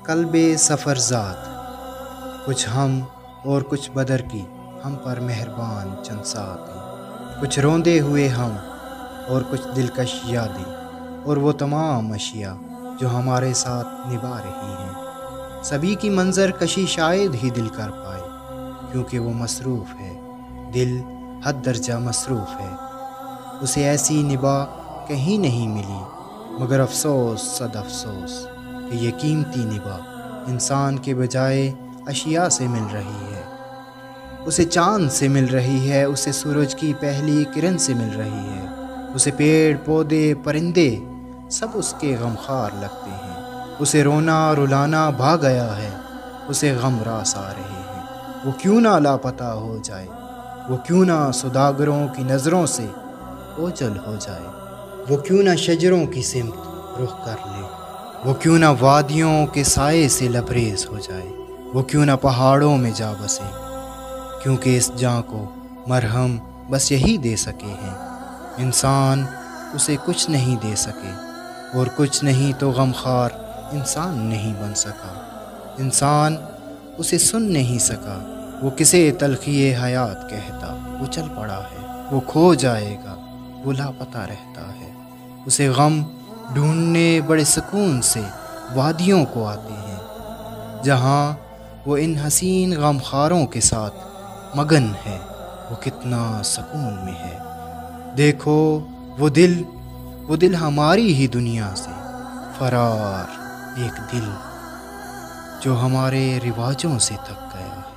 قلب سفر ذات، کچھ ہم اور کچھ بدر کی ہم پر مہربان چند ساتھ ہیں، کچھ روندے ہوئے ہم اور کچھ دلکش یادیں، اور وہ تمام اشیاء جو ہمارے ساتھ نبھا رہی ہیں۔ سبھی کی منظر کشی شاید ہی دل کر پائے، کیونکہ وہ مصروف ہے، دل حد درجہ مصروف ہے۔ اسے ایسی نباہ کہیں نہیں ملی، مگر افسوس صد افسوس کہ یہ قیمتی نباہ انسان کے بجائے اشیاء سے مل رہی ہے۔ اسے چاند سے مل رہی ہے، اسے سورج کی پہلی کرن سے مل رہی ہے، اسے پیڑ پودے پرندے سب اس کے غمخوار لگتے ہیں۔ اسے رونا رلانا بھا گیا ہے، اسے غم راس آ رہے ہیں۔ وہ کیوں نہ لاپتہ ہو جائے، وہ کیوں نہ سوداگروں کی نظروں سے اوجھل ہو جائے، وہ کیوں نہ شجروں کی سمت رخ کر لے، وہ کیوں نہ وادیوں کے سائے سے لبریز ہو جائے، وہ کیوں نہ پہاڑوں میں جا بسے، کیونکہ اس جاں کو مرہم بس یہی دے سکے ہیں۔ انسان اسے کچھ نہیں دے سکے، اور کچھ نہیں تو غمخوار انسان نہیں بن سکا۔ انسان اسے سن نہیں سکا، وہ کسے تلخی حیات کہتا، وہ چل پڑا ہے، وہ کھو جائے گا، وہ لاپتہ رہتا ہے۔ اسے غم ڈھونڈنے بڑے سکون سے وادیوں کو آتے ہیں، جہاں وہ ان حسین غمخواروں کے ساتھ مگن ہے۔ وہ کتنا سکون میں ہے۔ دیکھو وہ دل ہماری ہی دنیا سے فرار، ایک دل جو ہمارے رواجوں سے تھک گیا ہے۔